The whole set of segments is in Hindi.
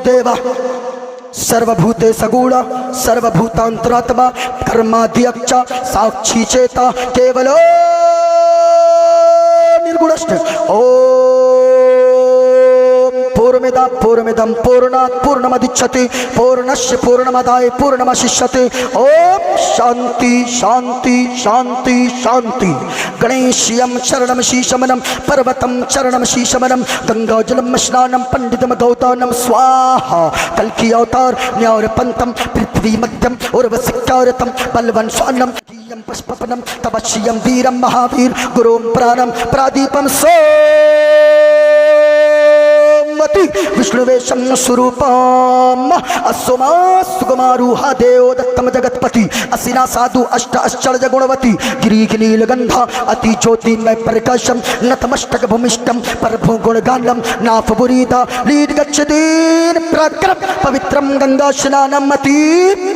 देव सर्वभूतेश गूढ़ सर्वभूतांतरात्मा कर्माध्यक्ष साक्षी चेता केवलो निर्गुणश्च। पूर्णमिदं पूर्णमिदं पूर्णात् पूर्णमुदच्यते पूर्णस्य पूर्णमादाय पूर्णमेवावशिष्यते। ओम शांति शांति शांति शांति। गणेशयं शरणं शीशमनं पर्वतं चरणं शीशमनं गंगाजलं स्नानं पंडितं गौतानं स्वाहा। कल्कि अवतार न्यायपंथं पृथ्वी मध्यम उर्वशिकारतं बलवन् स्वान्नं पुष्पपनं तपस्यं वीरं महावीर गुरुं प्राणं प्रादीपं सो विष्णुवेशं स्वरूपम असुमा सुगमारूहा देव दत्तम जगतपति असिना साधु अष्ट अश्चर्य गुणवती गिरी नीलगंधा अति ज्योतिमय प्रकाशम नतमस्तक भूमिष्ठम प्रभु गुणगानम नाफबुरीदा लीड गच्छदीन प्रक्रम पवित्रम गंगा स्नानम अति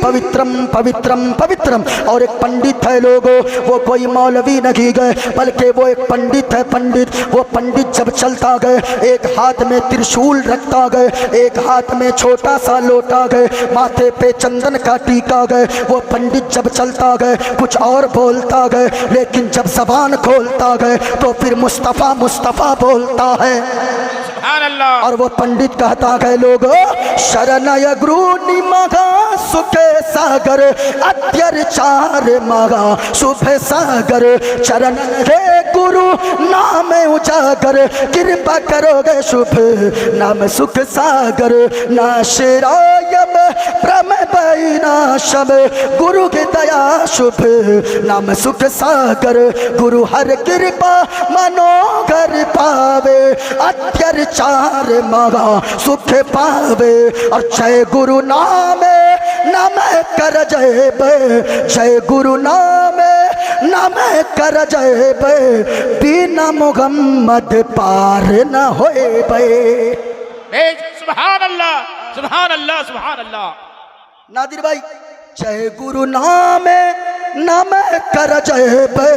पवित्रम पवित्रम पवित्रम। और एक पंडित है लोगों, वो कोई मौलवी नहीं गए बल्कि वो एक पंडित है। पंडित वो पंडित जब चलता गए एक हाथ में त्रिशूल रखता गए, एक हाथ में छोटा सा लोटा गए, माथे पे चंदन का टीका गए। वो पंडित जब चलता गए कुछ और बोलता गए, लेकिन जब जबान खोलता गए तो फिर मुस्तफ़ा मुस्तफ़ा बोलता है। और वो पंडित कहता गए लोगो शरणय गुरु मगा सुखे सागर अत्यचार मगा शुभे सागर चरण रे गुरु नाम उजागर कृपा करोगे शुभ नाम सुख सागर नाशरायम प्रम बैनाशम गुरु की दया शुभ नाम सुख सागर गुरु हर कृपा मनोगर पावे अत्यचार मगा सुख पावे। और जय गुरु नामे नम कर जय बे जय गुरु नामे नम कर जय बे बिना मुहम्मद पार न होए बे। सुभान अल्लाह सुभान अल्लाह सुभान अल्लाह। नादिर भाई जय गुरु नामे नम कर जय बे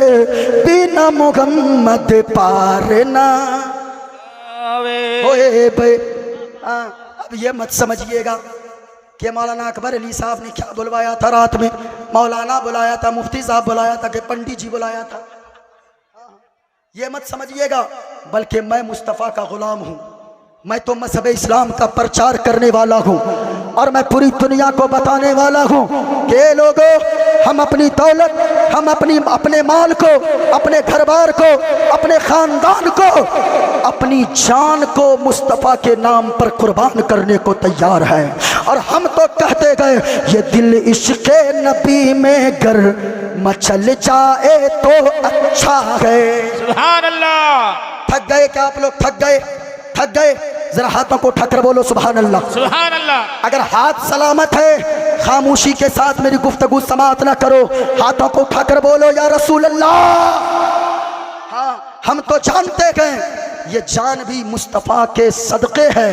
बिना मुहम्मद पार न होए बे। अब ये मत समझिएगा कि मौलाना अकबर अली साहब ने क्या बुलवाया था रात में। मौलाना बुलाया था, मुफ्ती साहब बुलाया था, कि पंडित जी बुलाया था। ये मत समझिएगा, बल्कि मैं मुस्तफ़ा का गुलाम हूँ। मैं तो मज़हब इस्लाम का प्रचार करने वाला हूँ और मैं पूरी दुनिया को बताने वाला हूँ कि लोगों हम अपनी दौलत, हम अपने माल को, अपने घर बार को, अपने ख़ानदान को, अपनी जान को मुस्तफ़ा के नाम पर कुर्बान करने को तैयार हैं। और हम तो कहते गए ये दिल इश्क़ नबी में गर मचल जाए तो अच्छा है। सुभान अल्लाह। थक गए क्या आप लोग? थक गए? थक गए? जरा हाथों को उठाकर बोलो सुभान अल्लाह सुभान अल्लाह। अगर हाथ सलामत है खामोशी के साथ मेरी गुफ्तगू समाप्त ना करो, हाथों को उठाकर बोलो या रसूल अल्लाह। हाँ, हम तो जानते हैं ये जान भी मुस्तफ़ा के सदक़े है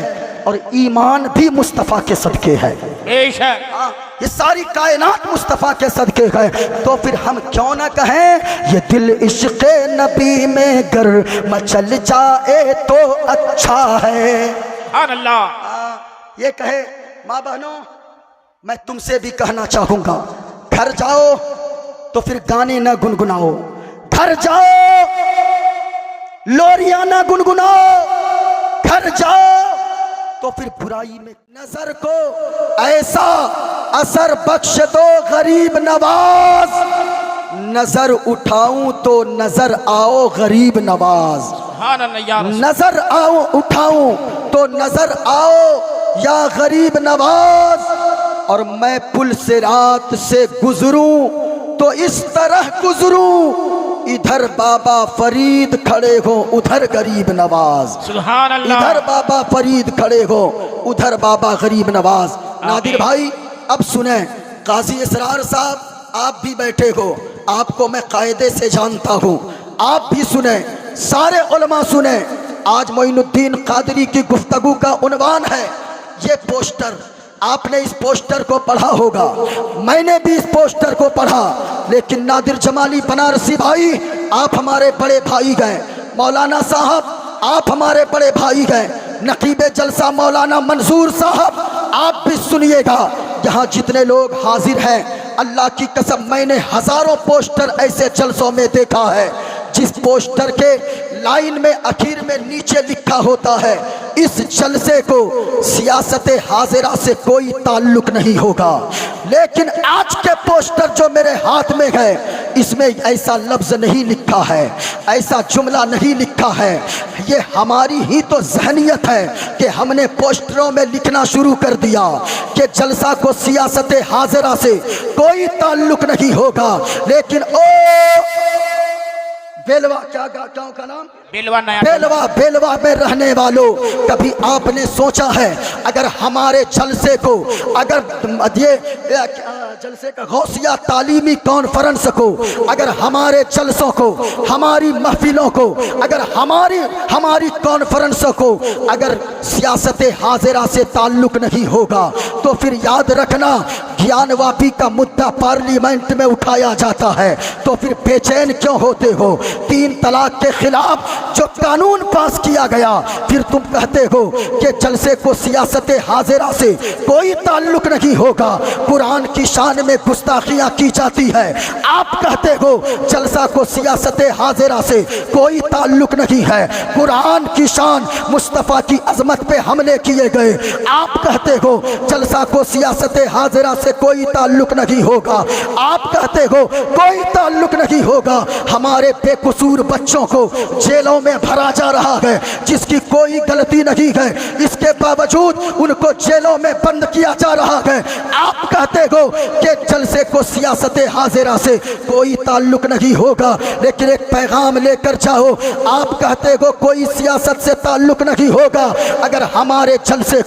और ईमान भी मुस्तफ़ा के सदक़े है। बेशक ये सारी कायनात मुस्तफ़ा के सदक़े है। तो फिर हम क्यों ना कहें ये दिल इश्क़ नबी में गर मचल जाए तो अच्छा है। सुभान अल्लाह। ये कहे माँ बहनों, मैं तुमसे भी कहना चाहूँगा, घर जाओ तो फिर गाने ना गुनगुनाओ, घर जाओ लोरियां ना गुनगुनाओ, घर जाओ तो फिर बुराई में नजर को ऐसा असर बख्श दो गरीब नवाज, नजर उठाऊं तो नजर आओ गरीब नवाज। नजर आओ उठाऊं तो नजर आओ या गरीब नवाज। और मैं पुल से रात से गुजरूं तो इस तरह गुजरूं, इधर बाबा फरीद खड़े हो उधर गरीब नवाज। सुभान अल्लाह। इधर बाबा फरीद खड़े हो उधर बाबा गरीब नवाज। नादिर भाई अब सुने, काजी इसरार साहब आप भी बैठे हो, आपको मैं कायदे से जानता हूँ, आप भी सुने, सारे उलमा सुने। आज मोइनुद्दीन कादरी की गुफ्तगू का उन्वान है ये पोस्टर। आपने इस पोस्टर को पढ़ा होगा, मैंने भी इस पोस्टर को पढ़ा, लेकिन नादिर जमाली बनारसी भाई आप हमारे बड़े भाई गए, मौलाना साहब आप हमारे बड़े भाई गए, नकीब जलसा मौलाना मंसूर साहब, आप भी सुनिएगा। यहाँ जितने लोग हाजिर हैं, अल्लाह की कसम मैंने हजारों पोस्टर ऐसे जलसों में देखा है जिस पोस्टर के लाइन में आखिर में नीचे लिखा होता है, इस जलसे को सियासत हाजिरा से कोई ताल्लुक नहीं होगा। लेकिन आज के पोस्टर जो मेरे हाथ में है, इसमें ऐसा लफ्ज नहीं लिखा है, ऐसा जुमला नहीं लिखा है। ये हमारी ही तो जहनियत है कि हमने पोस्टरों में लिखना शुरू कर दिया कि जलसा को सियासत हाजिरा से कोई ताल्लुक नहीं होगा। लेकिन ओ बेलवा, क्या गाँव का नाम? बेलवा, नया बेलवा में रहने वालों, कभी आपने सोचा है अगर हमारे जलसे को, अगर ये जलसे का गौसिया तालीमी कॉन्फ्रेंस को, अगर हमारे जलसों को, हमारी महफिलों को, अगर हमारी कॉन्फ्रेंसों को अगर सियासत हाजिरा से ताल्लुक नहीं होगा, तो फिर याद रखना ज्ञानवापी का मुद्दा पार्लियामेंट में उठाया जाता है, तो फिर बेचैन क्यों होते हो? 3 तलाक के खिलाफ जो कानून पास किया गया, फिर तुम कहते हो कि जलसे को सियासत हाजिरा से कोई ताल्लुक नहीं होगा। कुरान की शान में गुस्ताखियां की जाती है, आप कहते हो जलसा को सियासत हाजिरा से कोई ताल्लुक नहीं है। कुरान की शान, मुस्तफ़ा की अजमत पे हमले किए गए, आप कहते हो जलसा को सियासत हाजिरा से कोई ताल्लुक नहीं होगा। आप कहते हो कोई ताल्लुक नहीं होगा। हमारे बेकसूर बच्चों को जेलों में भरा जा रहा है जिसकी कोई गलती नहीं है, इसके बावजूद उनको जेलों में बंद किया जा रहा है। आप कहते हो कि जलसे को सियासत हाजिरा से कोई ताल्लुक नहीं होगा, लेकिन एक पैगाम लेकर जाओ। आप कहते हो कोई सियासत से ताल्लुक नहीं होगा। अगर हमारे जलसे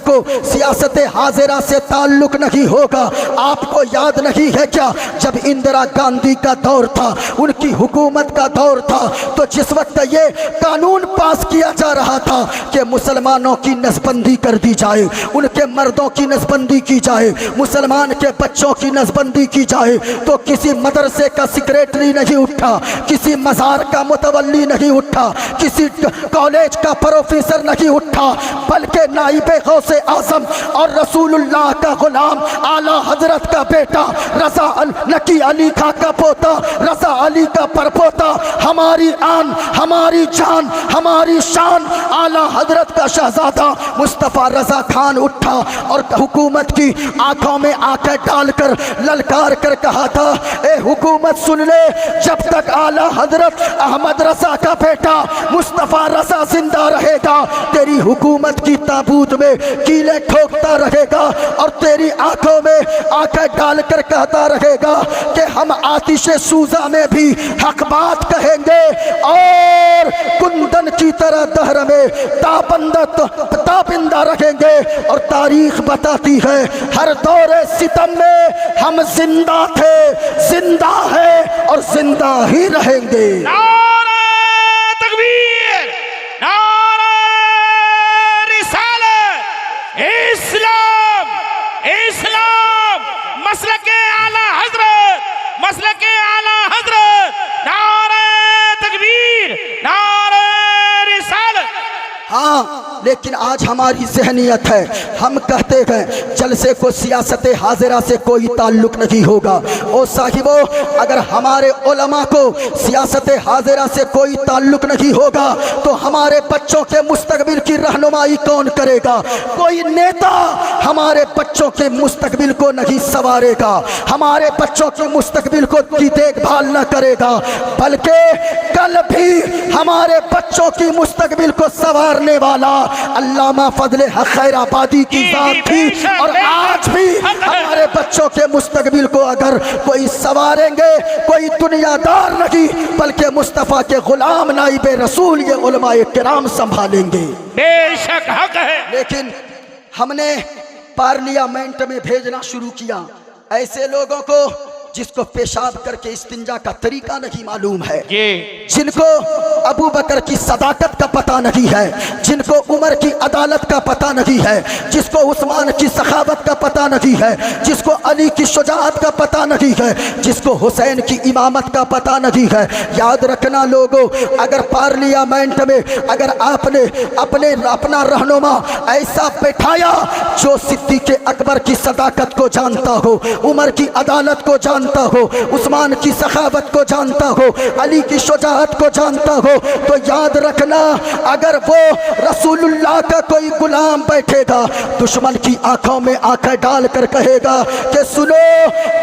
को सियासत हाजिरा से ताल्लुक नहीं होगा, आपको याद नहीं है क्या जब इंदिरा गांधी का दौर था, उनकी हुकूमत का दौर था, तो जिस वक्त ये कानून पास किया जा रहा था कि मुसलमानों की नसबंदी कर दी जाए, उनके मर्दों की नसबंदी की जाए, मुसलमान के बच्चों की नसबंदी की जाए, तो किसी मदरसे का सेक्रेटरी नहीं उठा, किसी मज़ार का मुतवल्ली नहीं उठा, किसी कॉलेज का प्रोफेसर नहीं उठा, बल्कि नाइबे गौसे आज़म और रसूलुल्लाह का गुलाम आला हजरत का बेटा रज़ा नकी अली खां का पोता, रज़ा अली का परपोता, हमारी आन, हमारी जान, हमारी शान, आला हजरत का शहजादा मुस्तफ़ा रज़ा खान उठा और हुकूमत की आंखों में आंखें डालकर ललकार कर कहा था, ए हुकूमत सुन ले, जब तक आला हजरत अहमद रज़ा का बेटा मुस्तफ़ा रज़ा जिंदा रहेगा, तेरी हुकूमत की ताबूत में कीले ठोकता रहेगा और तेरी आंखों में आंखें डालकर कहता रहेगा कि हम आतिशे सूजा में भी हक बात कहेंगे और कुंदन की तरह दहर में ताबिंदा रहेंगे। और तारीख बताती है हर दौरे सितम में हम जिंदा थे, जिंदा है और जिंदा ही रहेंगे। नारे तकबीर, नारे रिसालत, इस्लाम, इस्लाम, मसलके आला हजरत, मसलके आला हजरत, नारे तकबीर, नारे रिसालत। हाँ, लेकिन आज हमारी जहनियत है, हम कहते हैं जलसे को सियासत हाजिरा से कोई ताल्लुक नहीं होगा। ओ साहिबो, अगर हमारे उलमा को सियासत हाजिरा से कोई ताल्लुक नहीं होगा तो हमारे बच्चों के मुस्तकबिल की रहनुमाई कौन करेगा? कोई नेता हमारे बच्चों के मुस्तकबिल को नहीं संवारेगा, हमारे बच्चों के मुस्तकबिल को की देखभाल न करेगा, बल्कि कल भी हमारे बच्चों की मुस्तकबिल को संवारने वाला अल्लामा फजले हक खैराबादी की जात थी। और आज भी हमारे बच्चों के मुस्तकबिल को अगर कोई संवारेंगे, कोई दुनियादार नहीं बल्कि मुस्तफ़ा के गुलाम नाइबे रसूल ये उलमाए किराम संभालेंगे। बेशक हक है। लेकिन हमने पार्लियामेंट में भेजना शुरू किया ऐसे लोगों को जिसको पेशाब करके इस्तिंजा का तरीका नहीं मालूम है, जी जिनको अबू बकर की सदाकत का पता नहीं है, जिनको उमर की अदालत का पता नहीं है, जिसको उस्मान की सखावत का पता नहीं है, जिसको अली की शुजाअत का पता नहीं है, जिसको हुसैन की इमामत का पता नहीं है। याद रखना लोगों, अगर पार्लियामेंट में अगर आपने अपना रहनुमा ऐसा बैठाया जो सिद्दीक़ अकबर की सदाकत को जानता हो, उमर की अदालत को जानता हो, उस्मान की सखावत को जानता हो, अली की शुजाअत को जानता हो, तो याद रखना अगर वो रसूलुल्लाह का कोई गुलाम बैठेगा, दुश्मन की आंखों में आंखें डालकर कहेगा कि सुनो,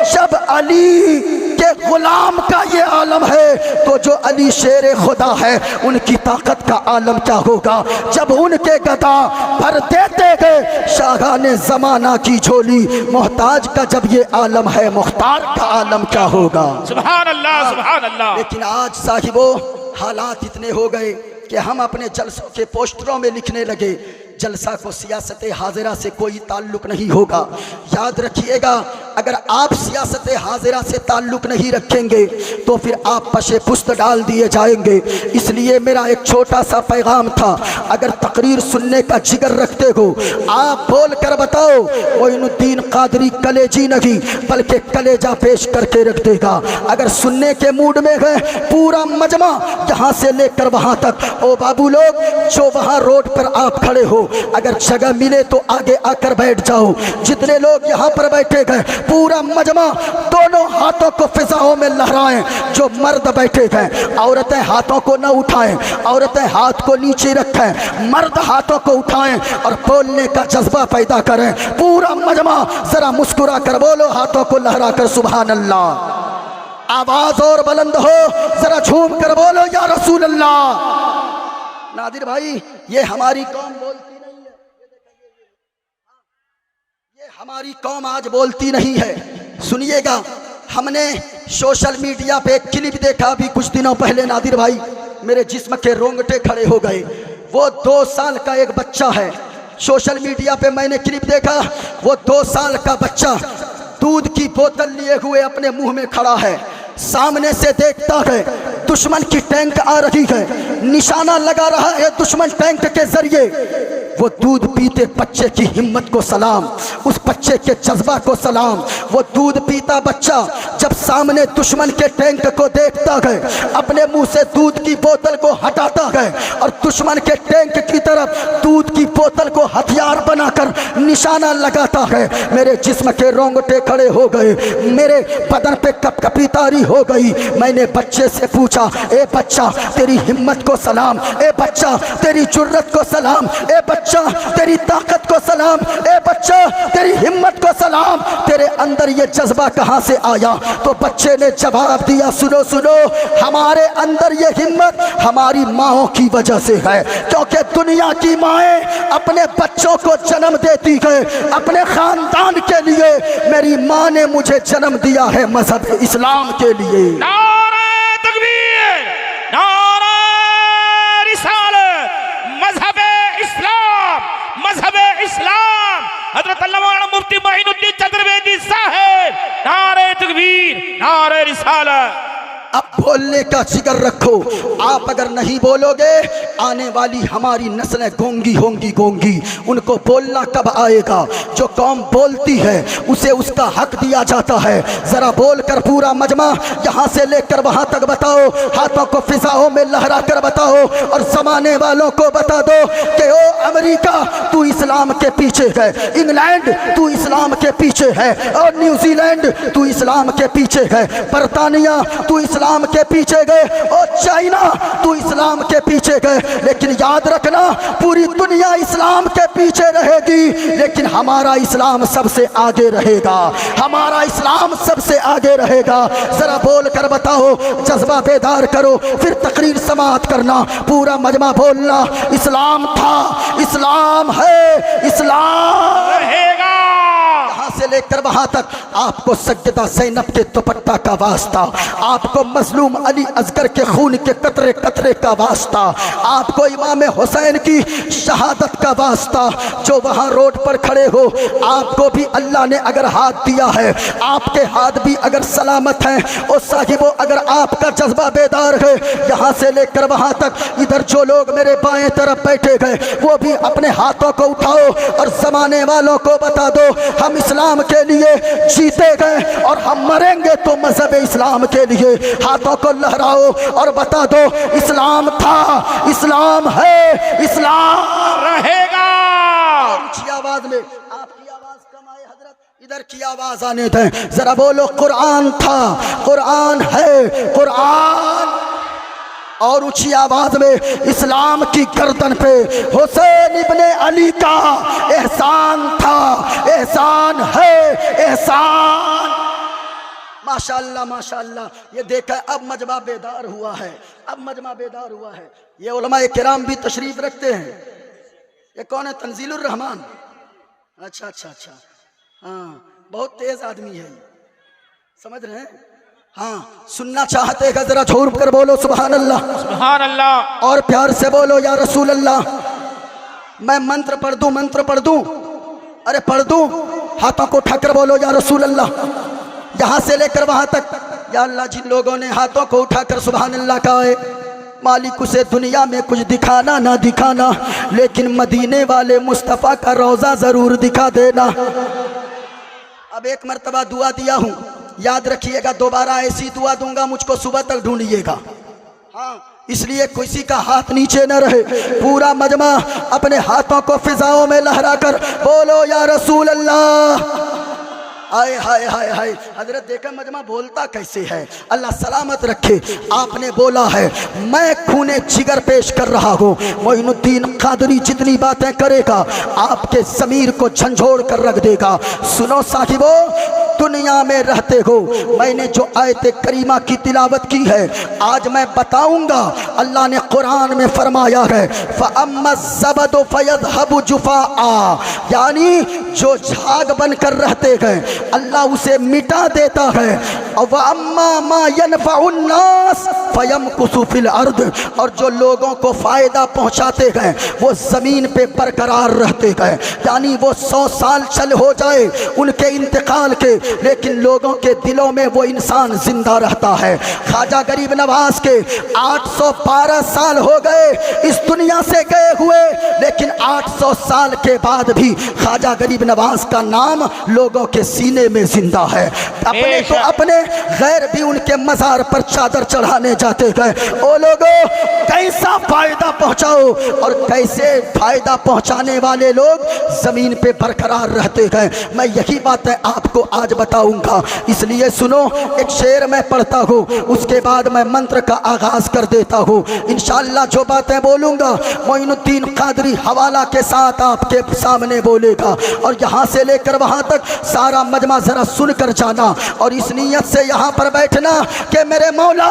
जब अली के गुलाम का ये आलम है तो जो अली शेर खुदा है उनकी ताकत का आलम क्या होगा। जब उनके गदा भर देते गए शाहाने जमाना की झोली, मोहताज का जब ये आलम है, मुख्तार का आलम क्या होगा। सुभान अल्लाह, सुभान अल्लाह। लेकिन आज साहिबो हालात इतने हो गए कि हम अपने जलसों के पोस्टरों में लिखने लगे, जलसा को सियासत हाजिरा से कोई ताल्लुक नहीं होगा। याद रखिएगा, अगर आप सियासत हाजिरा से ताल्लुक नहीं रखेंगे तो फिर आप पशे पुस्त डाल दिए जाएंगे। इसलिए मेरा एक छोटा सा पैगाम था, अगर तकरीर सुनने का जिगर रखते हो आप बोल कर बताओ, मोइनुद्दीन कादरी कलेजी नहीं बल्कि कलेजा पेश करके रख देगा। अगर सुनने के मूड में गए, पूरा मजमा यहाँ से लेकर वहाँ तक, ओ बाबू लोग जो वहाँ रोड पर आप खड़े हो, अगर जगह मिले तो आगे आकर बैठ जाओ। जितने लोग यहाँ पर बैठे गए, पूरा मजमा दोनों हाथों को फिजाओं में लहराएं। जो मर्द बैठे गए, औरतें हाथों को न उठाएं, औरतें हाथ को नीचे रखें, मर्द हाथों को उठाएं और बोलने का जज्बा पैदा करें। पूरा मजमा जरा मुस्कुरा कर बोलो, हाथों को लहरा कर सुभान अल्लाह। आवाज और बुलंद हो, जरा झूम कर बोलो या रसूल अल्लाह। नादिर भाई, ये हमारी कौम बोलती नहीं है, ये हमारी कौम आज बोलती नहीं है। सुनिएगा, हमने सोशल मीडिया पे एक क्लिप देखा अभी कुछ दिनों पहले, नादिर भाई मेरे जिस्म के रोंगटे खड़े हो गए। वो 2 साल का एक बच्चा है, सोशल मीडिया पे मैंने क्लिप देखा, वो 2 साल का बच्चा दूध की बोतल लिए हुए अपने मुंह में खड़ा है, सामने से देखता है दुश्मन की टैंक आ रही है, निशाना लगा रहा है दुश्मन टैंक के जरिए। वो दूध पीते बच्चे की हिम्मत को सलाम, उस बच्चे के जज्बा को सलाम। वो दूध पीता बच्चा जब सामने दुश्मन के टैंक को देखता है, अपने मुंह से दूध की बोतल को हटाता है और दुश्मन के टैंक की तरफ दूध की बोतल को हथियार बनाकर निशाना लगाता है। मेरे जिस्म के रोंगटे खड़े हो गए, मेरे बदन पे कपकपी तारी हो गई। मैंने बच्चे से पूछा, ए बच्चा तेरी हिम्मत को सलाम, ए बच्चा तेरी जुर्रत को सलाम, ए बच्चा तेरी ताकत को सलाम, ए बच्चा तेरी हिम्मत को सलाम, तेरे अंदर ये जज्बा कहाँ से आया। तो बच्चे ने जवाब दिया, सुनो सुनो, हमारे अंदर ये हिम्मत हमारी माओं की वजह से है, क्योंकि दुनिया की माएँ अपने बच्चों को जन्म देती है अपने खानदान के लिए। मेरी माँ ने मुझे जन्म दिया है मजहब इस्लाम के लिए। नारे तकबीर, नारे रिसालत, मजहब इस्लाम, मजहब इस्लाम। हजरत अल्लामा मुफ्ती मोइनुद्दीन चतुर्वेदी साहब, नारे तकबीर, नारे रिसालत। अब बोलने का जिगर रखो। आप अगर नहीं बोलोगे, आने वाली हमारी नस्लें गूंगी होंगी, गूंगी। उनको बोलना कब आएगा। जो कौम बोलती है उसे उसका हक दिया जाता है। जरा बोलकर पूरा मजमा यहाँ से लेकर वहाँ तक बताओ, हाथों को फिजाओं में लहरा कर बताओ और जमाने वालों को बता दो कि ओ अमेरिका तू इस्लाम के पीछे है, इंग्लैंड तू इस्लाम के पीछे है, और न्यूजीलैंड तू इस्लाम के पीछे है, बरतानिया तू इस्लाम के पीछे गए, और चाइना तू इस्लाम के पीछे गए। लेकिन याद रखना, पूरी दुनिया इस्लाम के पीछे रहेगी, लेकिन हमारा इस्लाम सबसे आगे रहेगा, हमारा इस्लाम सबसे आगे रहेगा। जरा बोल कर बताओ, जज्बा बेदार करो, फिर तकरीर समाअत करना, पूरा मजमा बोलना, इस्लाम था, इस्लाम है, इस्लाम रहेगा। यहाँ से लेकर वहां तक आपको सज्जदा ज़ैनब के दुपट्टा का वास्ता, आपको मजलूम अली असगर के खून के कतरे कतरे का वास्ता, आपको इमाम हुसैन की शहादत का वास्ता। जो वहां रोड पर खड़े हो, आपको भी अल्लाह ने अगर हाथ दिया है, आपके हाथ भी अगर सलामत हैं, और साहिबो अगर आपका जज्बा बेदार है, यहाँ से लेकर वहां तक इधर जो लोग मेरे बाएं तरफ बैठे गए, वो भी अपने हाथों को उठाओ और जमाने वालों को बता दो, हम इस्लाम के लिए जीते गए और हम मरेंगे तो मजहब इस्लाम के लिए। हाथों को लहराओ और बता दो, इस्लाम था, इस्लाम है, इस्लाम रहेगा। ऊंची आवाज में, आपकी आवाज कम आए हजरत, इधर की आवाज आने दें जरा, बोलो कुरान था, कुरान है, कुरान। और ऊंची आवाज में, इस्लाम की गर्दन पे हुसैन इब्ने अली का एहसान था, एहसान है, एहसान। माशाअल्लाह माशाअल्लाह। ये देखा, अब मजमा बेदार हुआ है, अब मजमा बेदार हुआ है। ये उलमाए किराम भी तशरीफ रखते हैं। ये कौन है? तंजीलुर रहमान। अच्छा अच्छा अच्छा, हाँ, बहुत तेज आदमी है, समझ रहे हैं? हाँ, सुनना चाहते हैं जरा छोड़ कर बोलो सुभान अल्लाह, सुभान अल्लाह, और प्यार से बोलो या रसूल अल्लाह। मैं मंत्र पढ़ दूं, मंत्र पढ़ दूं? अरे पढ़ दूं? हाथों को उठाकर बोलो या रसूल अल्लाह, यहाँ से लेकर वहां तक। या अल्लाह, जिन लोगों ने हाथों को उठाकर सुभान अल्लाह कहा है, मालिक उसे दुनिया में कुछ दिखाना ना दिखाना, लेकिन मदीने वाले मुस्तफ़ा का रोज़ा ज़रूर दिखा देना। अब एक मर्तबा दुआ दिया हूँ, याद रखिएगा, दोबारा ऐसी दुआ दूंगा, मुझको सुबह तक ढूंढिएगा। हाँ, इसलिए किसी का हाथ नीचे न रहे। पूरा मजमा अपने हाथों को फिजाओं में लहराकर बोलो या रसूल अल्लाह। आए हाय हाय हाय, हजरत देखा मजमा बोलता कैसे है, अल्लाह सलामत रखे। आपने बोला है, मैं खूने जिगर पेश कर रहा हूँ, मोइनुद्दीन कादरी जितनी बातें करेगा आपके ज़मीर को झंझोड़ कर रख देगा। सुनो साहिबो, दुनिया में रहते हो, मैंने जो आयत करीमा की तिलावत की है आज मैं बताऊंगा। अल्लाह ने कुरान में फरमाया है, फ़अम्मा ज़बदु फ़यज़हबु जुफ़ाआ, यानी जो झाग बनकर रहते हैं अल्लाह उसे मिटा देता है। और वअम्मा मा यनफ़उन्नास फ़यमकुसु फ़िल अर्द, और जो लोगों को फ़ायदा पहुँचाते हैं वो ज़मीन पे बरकरार रहते हैं। यानी वो 100 साल चल हो जाए उनके इंतकाल के, लेकिन लोगों के दिलों में वो इंसान जिंदा रहता है। ख्वाजा गरीब नवाज के 812 साल हो गए इस दुनिया से गए हुए, लेकिन 800 साल के बाद भी ख्वाजा गरीब नवाज का नाम लोगों के सीने में जिंदा है। अपने तो अपने, गैर भी उनके मज़ार पर चादर चढ़ाने जाते गए। ओ लोगों, कैसा फायदा पहुंचाओ, और कैसे फायदा पहुंचाने वाले लोग जमीन पे बरकरार रहते गए। मैं यही बातें आपको आज बताऊंगा, इसलिए सुनो। एक शेर मैं पढ़ता हूँ, उसके बाद मैं मंत्र का आगाज कर देता हूँ। इंशाअल्लाह जो बातें बोलूंगा मोइनुद्दीन कादरी हवाला के साथ आपके सामने बोलेगा, और यहाँ से लेकर वहाँ तक सारा मजमा जरा सुन कर जाना, और इस नीयत से यहाँ पर बैठना कि मेरे मौला,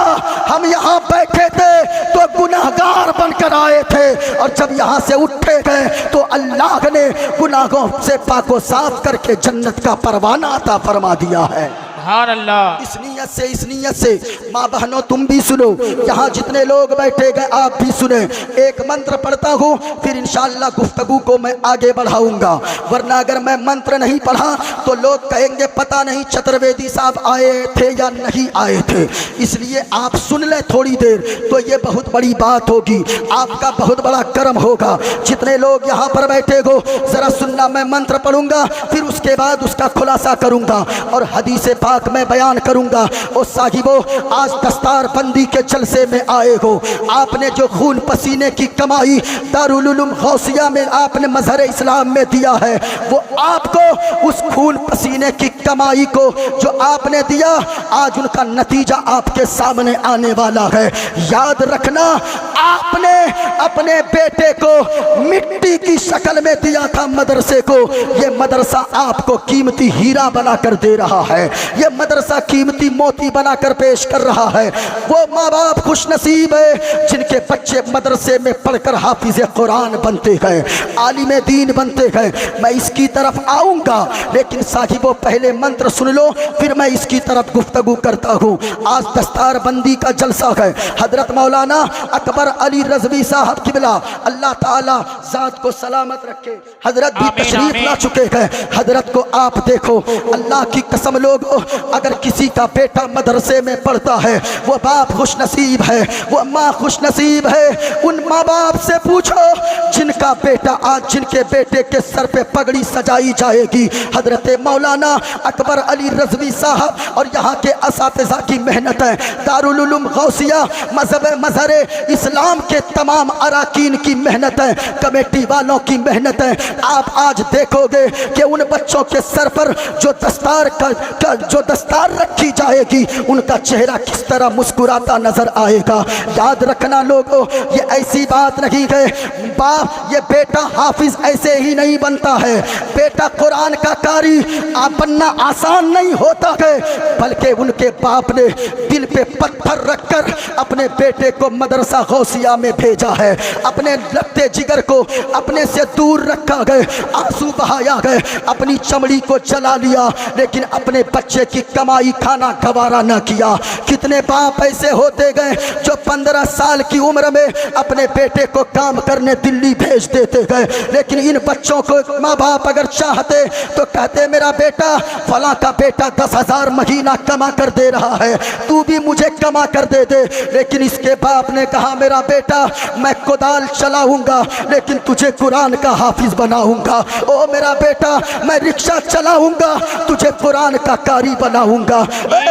हम यहाँ बैठे थे तो गुनाहगार बनकर आए थे, और जब यहाँ से उठे गए तो अल्लाह ने गुनाहों से पाको साफ करके जन्नत का परवाना अता फरमा दिया है। सुभान अल्लाह। इस नीयत से माँ बहनों तुम भी सुनो, यहाँ जितने लोग बैठे गए आप भी सुने। एक मंत्र पढ़ता हूँ, फिर इंशाअल्लाह गुफ्तगू को मैं आगे बढ़ाऊंगा, वरना अगर मैं मंत्र नहीं पढ़ा तो लोग कहेंगे पता नहीं चतुर्वेदी साहब आए थे या नहीं आए थे। इसलिए आप सुन ले थोड़ी देर, तो ये बहुत बड़ी बात होगी, आपका बहुत बड़ा कर्म होगा। जितने लोग यहाँ पर बैठे हो जरा सुनना, मैं मंत्र पढ़ूंगा, फिर उसके बाद उसका खुलासा करूंगा और हदीस पाक में बयान करूंगा। ओ साहिबो, आज दस्तार बंदी के जलसे में आए हो, आपने जो खून पसीने की कमाई दारुल उलूम गौसिया में आपने मजहर इस्लाम में दिया है, वो आपको उस खून पसीने की कमाई को जो आपने दिया, आज उनका नतीजा आपके सामने आने वाला है। याद रखना, आपने अपने बेटे को मिट्टी की शक्ल में दिया था मदरसे को, ये मदरसा आपको कीमती हीरा बना कर दे रहा है। ये ये मदरसा कीमती मोती बनाकर पेश कर रहा है। वो माँ बाप खुश नसीब है जिनके बच्चे मदरसे में पढ़कर हाफिज कुरान बनते गए, आलिम दीन बनते गए। मैं इसकी तरफ आऊँगा, लेकिन साहिबों पहले मंत्र सुन लो, फिर मैं इसकी तरफ गुफ्तगू करता हूँ। आज दस्तार बंदी का जलसा है। हजरत मौलाना अकबर अली रज़वी साहब किबला अल्लाह ताला ज़ात को सलामत रखे, हजरत भी तशरीफ ला चुके हैं। हजरत को आप देखो, अल्लाह की कसम लोगों, अगर किसी का बेटा मदरसे में पढ़ता है वो बाप खुश नसीब है, वो माँ खुश नसीब है। उन माँ बाप से पूछो जिनका बेटा आज जिनके बेटे के सर पे पगड़ी सजाई जाएगी। हजरत मौलाना अकबर अली रज़वी साहब और यहाँ के असातिज़ा की मेहनत है, दारुल उलूम गौसिया मज़हर इस्लाम के तमाम अराकीन की मेहनत है, कमेटी वालों की मेहनत है। आप आज देखोगे कि उन बच्चों के सर पर जो दस्तार रखी जाएगी उनका चेहरा किस तरह मुस्कुराता नजर आएगा। याद रखना लोगों, ये ऐसी बात नहीं है बाप ये बेटा हाफिज ऐसे ही नहीं बनता है, बेटा कुरान का कारी बनना आसान नहीं होता है, बल्कि उनके बाप ने दिल पे पत्थर रखकर अपने बेटे को मदरसा गौसिया में भेजा है। अपने लगते जिगर को अपने से दूर रखा गए, आंसू बहाया गए, अपनी चमड़ी को जला लिया, लेकिन अपने बच्चे की कमाई खाना गवारा न किया। कितने बाप ऐसे होते गए जो 15 साल की उम्र में अपने बेटे को काम करने दिल्ली भेज देते गए, लेकिन इन बच्चों को माँ बाप अगर चाहते तो कहते मेरा बेटा फला का बेटा 10,000 महीना कमा कर दे रहा है, तू भी मुझे कमा कर दे दे। लेकिन इसके बाप ने कहा मेरा बेटा मैं कुदाल चलाऊंगा लेकिन तुझे कुरान का हाफिज बनाऊंगा। ओ मेरा बेटा मैं रिक्शा चलाऊंगा तुझे कुरान का कारी बनाऊंगा।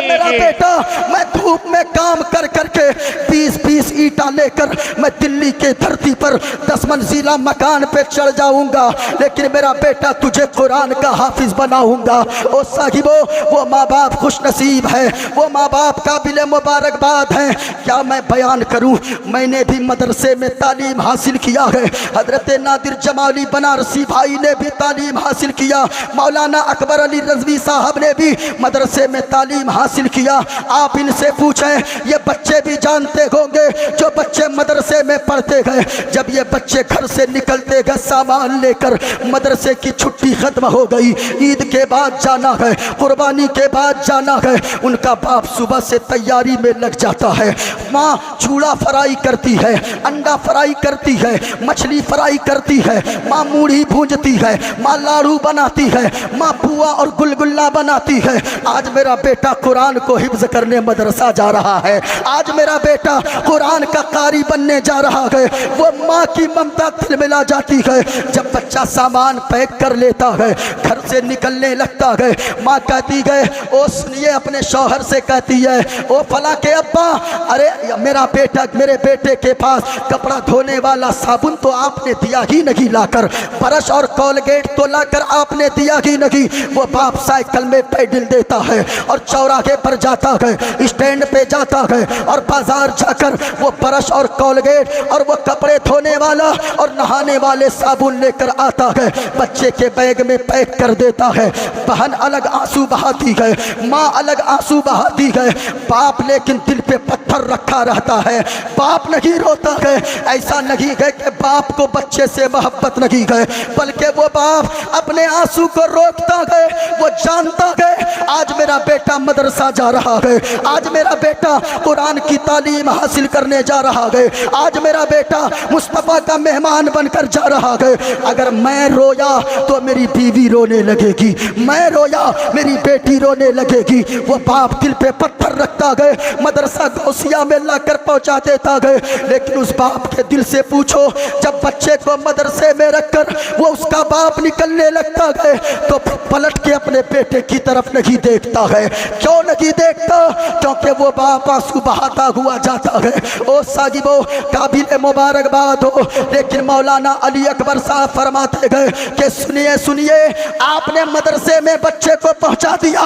मेरा बेटा मैं धूप में काम कर करके 20-20 ईंटा लेकर मैं दिल्ली के धरती पर 10 मंजिला मकान पे चढ़ जाऊंगा, लेकिन मेरा बेटा तुझे कुरान का हाफिज बनाऊंगा। ओ साहिबो वो माँ बाप खुश नसीब है, वो माँ बाप काबिल मुबारकबाद है। क्या मैं बयान करूं, मैंने भी मदरसे में तालीम हासिल किया है। हजरत नादिर जमाली बनारसी भाई ने भी तालीम हासिल किया, मौलाना अकबर अली रज़वी साहब ने भी मदरसे में तालीम हासिल किया। आप इनसे पूछें, ये बच्चे भी जानते होंगे जो बच्चे मदरसे में पढ़ते गए, जब ये बच्चे घर से निकलते गए सामान लेकर, मदरसे की छुट्टी खत्म हो गई, ईद के बाद जाना है, कुर्बानी के बाद जाना है, उनका बाप सुबह से तैयारी में लग जाता है। माँ चूड़ा फ्राई करती है, अंडा फ्राई करती है, मछली फ्राई करती है, माँ मूढ़ी भूंजती है, माँ लाड़ू बनाती है, माँ पुआ और गुलगुल्ला बनाती है। आज मेरा बेटा कुरान को हिफ्ज करने मदरसा जा रहा है, आज मेरा बेटा कुरान का कारी बनने जा रहा है। वो माँ की ममता दिल में ला जाती है जब बच्चा सामान पैक कर लेता है, घर से निकलने लगता है। माँ कहती है, ओ सुनिए, अपने शौहर से कहती है, ओ फला के अब्बा, अरे मेरा बेटा, मेरे बेटे के पास कपड़ा धोने वाला साबुन तो आपने दिया ही नहीं लाकर, ब्रश और कोलगेट तो लाकर आपने दिया ही नहीं। वो बाप साइकिल में पैडल देता है और चौराहे पर जाता है, स्टैंड पे जाता है और बाजार जाकर वो ब्रश और कोलगेट और वो कपड़े धोने वाला और नहाने वाले साबुन लेकर आता है, बच्चे के बैग में पैक कर देता है। बहन अलग आंसू बहाती है, माँ अलग आंसू बहाती है, बाप लेकिन दिल पे पत्थर रखा रहता है, बाप नहीं रोता है। ऐसा नहीं है कि बाप को बच्चे से मोहब्बत नहीं है, बल्कि वो बाप अपने आंसू को रोकता है। वो जानता है आज मेरा बेटा मदरसा जा रहा है, आज मेरा बेटा कुरान की तालीम हासिल करने जा रहा है, आज मेरा बेटा मुस्तफ़ा का मेहमान बनकर जा रहा है। अगर मैं रोया तो मेरी बीवी रोने लगेगी, मैं रोया मेरी बेटी रोने लगेगी। वो बाप दिल पे पत्थर रखता है, मदरसा गौसिया में लाकर पहुंचा देता है। लेकिन उस बाप के दिल से पूछो, जब बच्चे को मदरसे में रखकर वो उसका बाप निकलने लगता है तो पलट के अपने बेटे की तरफ नहीं देखता है। क्यों नहीं देखता? क्योंकि वो बाप आंसू बहाता हुआ जाता है। ओ साहिबो काबिल मुबारकबाद हो, लेकिन मौलाना अली अकबर साहब फरमाते गए कि सुनिए सुनिए, आपने मदरसे में बच्चे को पहुंचा दिया,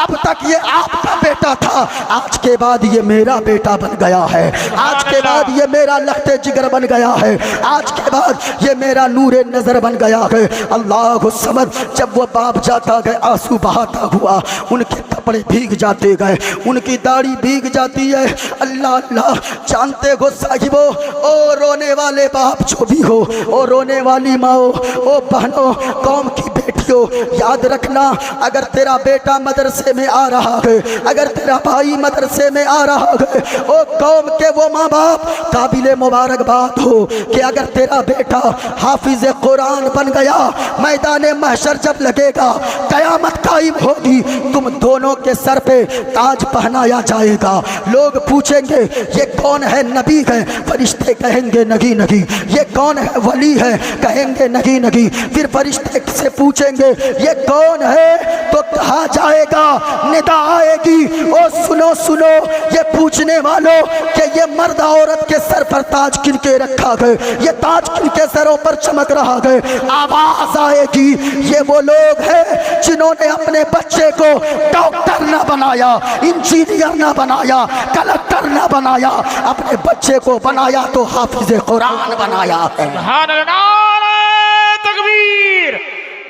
अब तक ये आपका बेटा था, आज के बाद ये मेरा बेटा बन गया है, आज के बाद ये मेरा लखते जिगर बन गया है, आज के बाद ये मेरा नूरे नजर बन गया है। अल्लाह समद। जब वो बाप जाता गया आंसू बहाता हुआ, उनके कपड़े भीग जाते गए, उनकी दाढ़ी भीग जाती है। अल्लाह अल्लाह, जानते हो साहिबो, ओ रोने वाले बाप जो भी हो, ओ रोने वाली माओ, ओ बहनों, कौम की बेटियों, याद रखना, अगर तेरा बेटा मदरसे में आ रहा है, अगर तेरा भाई मदरसे में आ रहा है, ओ कौम के वो माँ बाप काबिले मुबारकबाद हो कि अगर तेरा बेटा हाफिज कुरान बन गया, मैदान महशर जब लगेगा, कयामत कायम होगी, तुम दोनों के सर पे ताज पहनाया जाएगा। लोग पूछेंगे ये कौन है, नबी है? फरिश्ते कहेंगे नहीं नहीं। ये कौन है, वली है? कहेंगे नहीं नहीं। फिर फरिश्ते से पूछेंगे ये कौन है, तो कहा जाएगा, निदा आएगी, ओ सुनो सुनो ये पूछने वालों कि ये मर्द औरत के सर पर ताज किनके रखा गए, ये ताज किनके सरों पर चमक रहा गए। आवाज आएगी, ये वो लोग हैं जिन्होंने अपने बच्चे को डॉक्टर ना बनाया, इंजीनियर ना बनाया, कलेक्टर ना बनाया, अपने बच्चे को बनाया तो हाफिज कुरान बनाया है। सुभान अल्लाह, नारे तकबीर,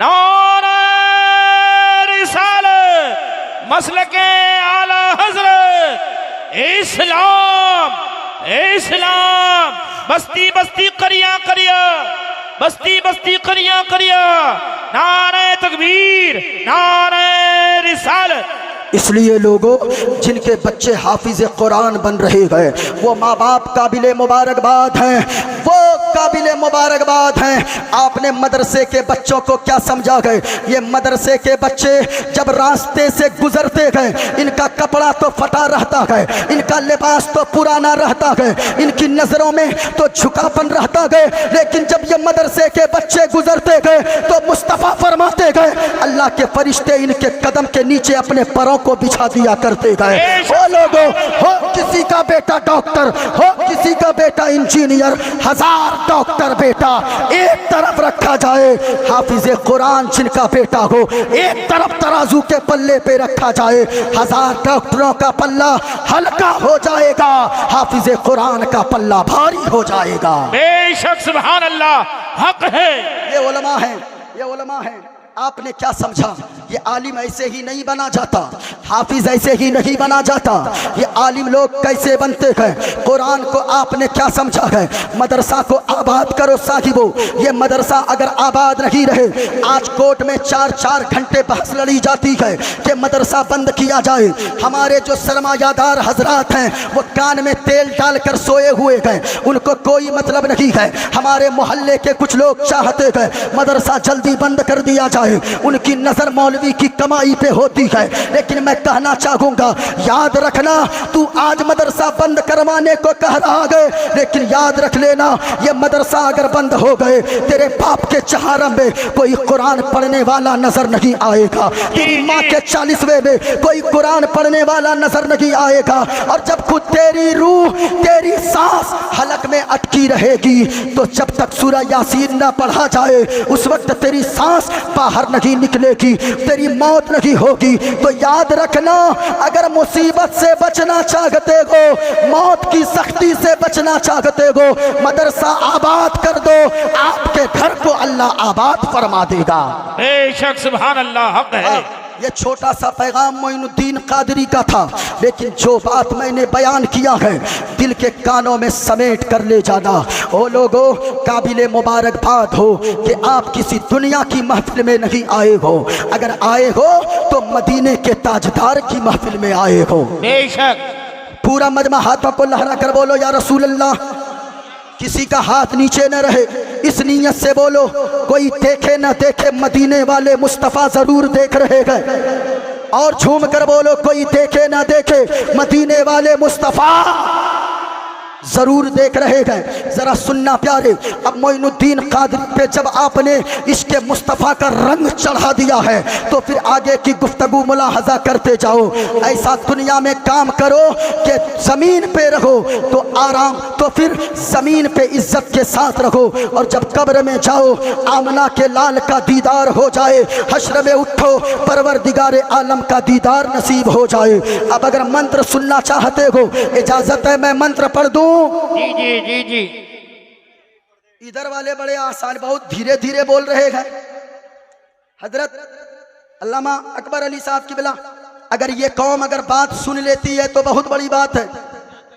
नारे रिसालत, मसलके आला हज़रत, इस्लाम इस्लाम, बस्ती बस्ती करिया करिया, बस्ती बस्ती करिया करिया, नारे तकबीर, नारे रिसालत। इसलिए लोगों, जिनके बच्चे हाफिज कुरान बन रहे हैं, वो माँ बाप काबिले मुबारकबाद हैं, वो काबिले मुबारकबाद हैं। आपने मदरसे के बच्चों को क्या समझा गए? ये मदरसे के बच्चे जब रास्ते से गुजरते गए, इनका कपड़ा तो फटा रहता है, इनका लिबास तो पुराना रहता है, इनकी नज़रों में तो झुकापन रहता गए, लेकिन जब ये मदरसे के बच्चे गुजरते गए तो मुस्तफ़ा फरमाते गए, अल्लाह के फरिश्ते इनके कदम के नीचे अपने पैरों को बिछा दिया करते गए। ओ लोगों, हो किसी का बेटा डॉक्टर, हो किसी का बेटा इंजीनियर, 1000 डॉक्टर बेटा एक तरफ रखा जाए, हाफिज कुरान जिनका बेटा हो एक तरफ तराजू के पल्ले पे रखा जाए, 1000 डॉक्टरों का पल्ला हल्का हो जाएगा, हाफिज कुरान का पल्ला भारी हो जाएगा। बेशक, सुभान अल्लाह, हक है। ये उलमा है, ये उलमा है। आपने क्या समझा? ये आलिम ऐसे ही नहीं बना जाता, हाफिज ऐसे ही नहीं बना जाता। ये आलिम लोग कैसे बनते हैं? कुरान को आपने क्या समझा है? मदरसा को आबाद करो साहिबो। ये मदरसा अगर आबाद नहीं रहे, आज कोर्ट में 4-4 घंटे बहस लड़ी जाती है कि मदरसा बंद किया जाए। हमारे जो सरमायादार हजरात हैं वो कान में तेल डालकर सोए हुए हैं, उनको कोई मतलब नहीं है। हमारे मोहल्ले के कुछ लोग चाहते हैं मदरसा जल्दी बंद कर दिया जाए, उनकी नजर मौलवी की कमाई पे होती है। लेकिन मैं कहना चाहूंगा, याद रखना, तू आज मदरसा बंद करवाने को कह रहा है, लेकिन याद रख लेना, ये मदरसा अगर बंद हो गए, तेरे बाप के चहारम में कोई कुरान पढ़ने वाला नजर नहीं आएगा, तेरी माँ के 40वें में कोई कुरान पढ़ने वाला नजर नहीं आएगा। और जब खुद तेरी रूह, तेरी सांस हलक में अटकी रहेगी, तो जब तक सूरह यासीन ना पढ़ा जाए, उस वक्त तेरी सांस बाहर नहीं निकलेगी, तेरी मौत नहीं होगी। तो याद रखना, अगर मुसीबत से बचना चाहते हो, मौत की सख्ती से बचना चाहते हो, मदरसा आबाद कर दो, आपके घर को अल्लाह आबाद फरमा देगा। बेशक, सुभान अल्लाह, हक है। ये छोटा सा पैगाम मोइनुद्दीन कादरी का था, लेकिन जो बात मैंने बयान किया है, दिल के कानों में समेट कर ले जाना। ओ लोगों, काबिले मुबारकबाद हो कि आप किसी दुनिया की महफिल में नहीं आए हो, अगर आए हो तो मदीने के ताजदार की महफिल में आए हो। बेशक। पूरा मजमा हाथों को लहरा कर बोलो या रसूल अल्लाह। किसी का हाथ नीचे न रहे, इस नीयत से बोलो, कोई देखे न देखे, मदीने वाले मुस्तफ़ा जरूर देख रहे हैं। और झूम कर बोलो, कोई देखे न देखे, मदीने वाले मुस्तफ़ा जरूर देख रहे हैं। जरा सुनना प्यारे, अब मोइनुद्दीन कादरी पे जब आपने इसके मुस्तफ़ा का रंग चढ़ा दिया है, तो फिर आगे की गुफ्तगू मुलाहजा करते जाओ। ऐसा दुनिया में काम करो कि जमीन पे रहो तो आराम, तो फिर जमीन पे इज्जत के साथ रहो, और जब कब्र में जाओ आमना के लाल का दीदार हो जाए, हश्र में उठो परवरदिगारे आलम का दीदार नसीब हो जाए। अब अगर मंत्र सुनना चाहते हो, इजाजत है मैं मंत्र पढ़ दूं? जी जी जी जी। इधर वाले बड़े आसान, बहुत धीरे धीरे बोल रहे हैं। हजरत अल्लामा अकबर अली साहब की बिला अगर ये कौम अगर बात सुन लेती है तो बहुत बड़ी बात है,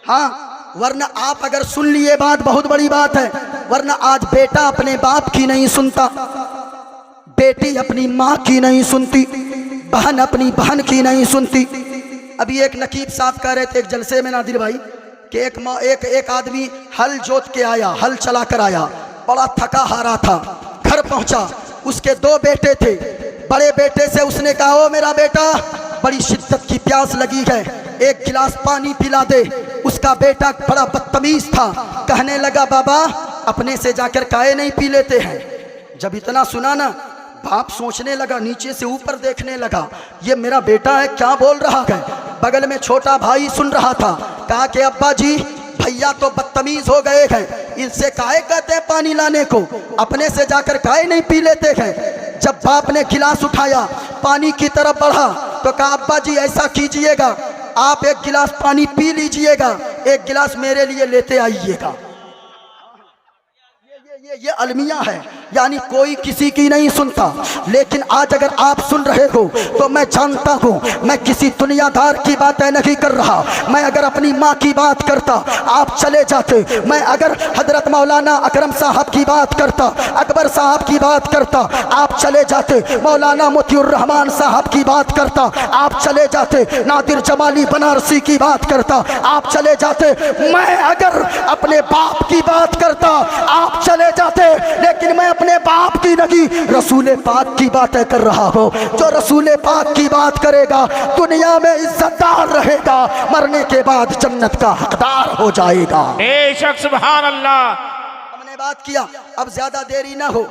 हाँ, वरना आप अगर सुन लिए बात बहुत बड़ी बात है। वरना आज बेटा अपने बाप की नहीं सुनता, बेटी अपनी माँ की नहीं सुनती, बहन अपनी बहन की नहीं सुनती। अभी एक नकीब साहब कह रहे थे एक जलसे में नादिर भाई कि एक आदमी हल जोत के आया, हल चला कर आया, बड़ा थका हारा था। घर पहुंचा, उसके 2 बेटे थे। बड़े बेटे से उसने कहा, ओ मेरा बेटा, बड़ी शिद्दत की प्यास लगी है, एक गिलास पानी पिला दे। उसका बेटा बड़ा बदतमीज था, कहने लगा, बाबा अपने से जाकर काहे नहीं पी लेते हैं। जब इतना सुना ना, बाप सोचने लगा, नीचे से ऊपर देखने लगा, ये मेरा बेटा है, क्या बोल रहा है। बगल में छोटा भाई सुन रहा था, कहा कि अब्बा जी, भैया तो बदतमीज हो गए हैं, इनसे काहे कहते हैं पानी लाने को, अपने से जाकर काहे नहीं पी लेते हैं। जब बाप ने गिलास उठाया, पानी की तरफ बढ़ा, तो कहा, अब्बा जी ऐसा कीजिएगा, आप एक गिलास पानी पी लीजिएगा, एक गिलास मेरे लिए लेते आइएगा। ये अलमिया है, यानी कोई किसी की नहीं सुनता। लेकिन आज अगर आप सुन रहे हो तो मैं जानता हूँ, मैं किसी दुनियादार की बातें नहीं कर रहा। मैं अगर अपनी माँ की बात करता, आप चले जाते। मैं अगर हजरत मौलाना अकरम साहब की बात करता, अकबर साहब की बात करता, आप चले जाते। मौलाना मोतियुर रहमान साहब की बात करता, आप चले जाते। नादिर जमाली बनारसी की बात करता, आप चले जाते। मैं अगर अपने बाप की बात करता, आप चले जाते। लेकिन मैं अपने बाप की नहीं, रसूल पाक की बातें कर रहा हूँ। जो रसूल पाक की बात करेगा दुनिया में इज्जतदार रहेगा, मरने के बाद जन्नत का हकदार हो जाएगा। बेशक सुभान अल्लाह। हमने बात किया, अब ज्यादा देरी ना हो,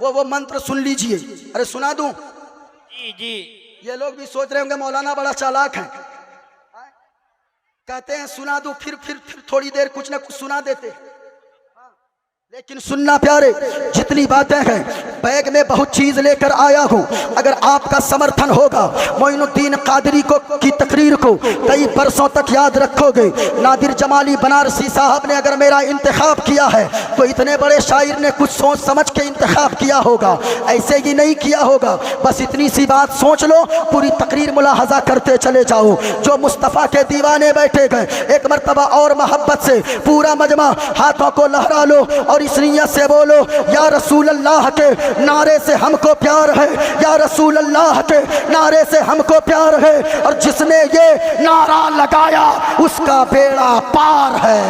वो मंत्र सुन लीजिए। अरे सुना दूं? जी जी। ये लोग भी सोच रहे होंगे मौलाना बड़ा चालाक है, कहते हैं सुना दूं, फिर थोड़ी देर कुछ ना कुछ सुना देते। लेकिन सुनना प्यारे, जितनी बातें हैं, बैग में बहुत चीज लेकर आया हूँ। अगर आपका समर्थन होगा, मोइनुद्दीन कादरी की तकरीर को कई बरसों तक याद रखोगे। नादिर जमाली बनारसी साहब ने अगर मेरा इंतखाब किया है तो इतने बड़े शायर ने कुछ सोच समझ के इंतखाब किया होगा, ऐसे ही नहीं किया होगा। बस इतनी सी बात सोच लो, पूरी तकरीर मुलाहजा करते चले जाओ। जो मुस्तफ़ा के दीवाने बैठे गए, एक मर्तबा और मोहब्बत से पूरा मजमा हाथों को लहरा लो और इस नीयत से बोलो, या रसूल अल्लाह के नारे से हमको प्यार है, या रसूल अल्लाह के नारे से हमको प्यार है। और जिसने ये नारा लगाया उसका बेड़ा पार है।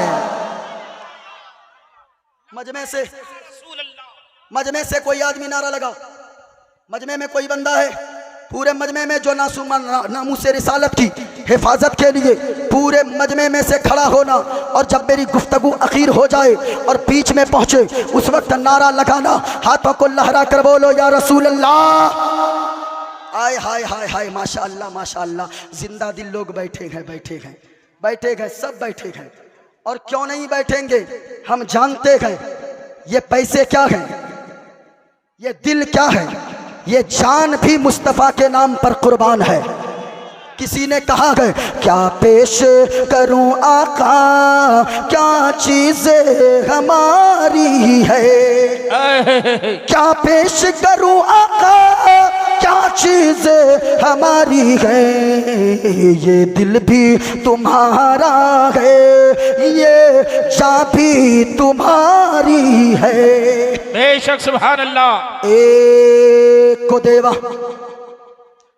मजमे से कोई आदमी नारा लगाओ। मजमे में कोई बंदा है, पूरे मजमे में जो नामूस रिसालत की हिफाजत के लिए पूरे मजमे में से खड़ा होना, और जब मेरी गुफ्तगू अखीर हो जाए और बीच में पहुंचे उस वक्त नारा लगाना, हाथों को लहरा कर बोलो, या रसूल अल्लाह। आय हाय हाय हाय, माशाअल्लाह माशाअल्लाह, जिंदा दिल लोग बैठे हैं, सब बैठे हैं। और क्यों नहीं बैठेंगे, हम जानते हैं ये पैसे क्या हैं, ये दिल क्या है, ये जान भी मुस्तफ़ा के नाम पर कुर्बान है। किसी ने कहा है, क्या पेश करूं आका, क्या चीज़ें हमारी है, क्या पेश करूं आका, क्या चीज़ें हमारी है। ये दिल भी तुम्हारा है, ये जान भी तुम्हारी है। बेशक सुभान अल्लाह। एक को देवा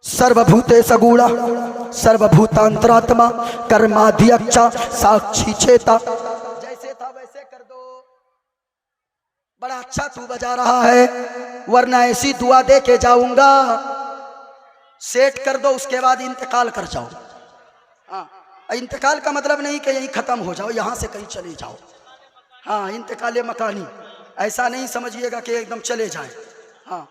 सर्वभूते सगुणा सर्वभूतांतरात्मा कर्माध्यक्षा साक्षी चेता। जैसे था वैसे कर दो। बड़ा अच्छा तू बजा रहा है, वरना ऐसी दुआ दे के जाऊंगा, सेट कर दो, उसके बाद इंतकाल कर जाओ। हाँ, इंतकाल का मतलब नहीं कि यहीं खत्म हो जाओ, यहां से कहीं चले जाओ। हाँ, इंतकाल मकानी, ऐसा नहीं समझिएगा कि एकदम चले जाए। हाँ,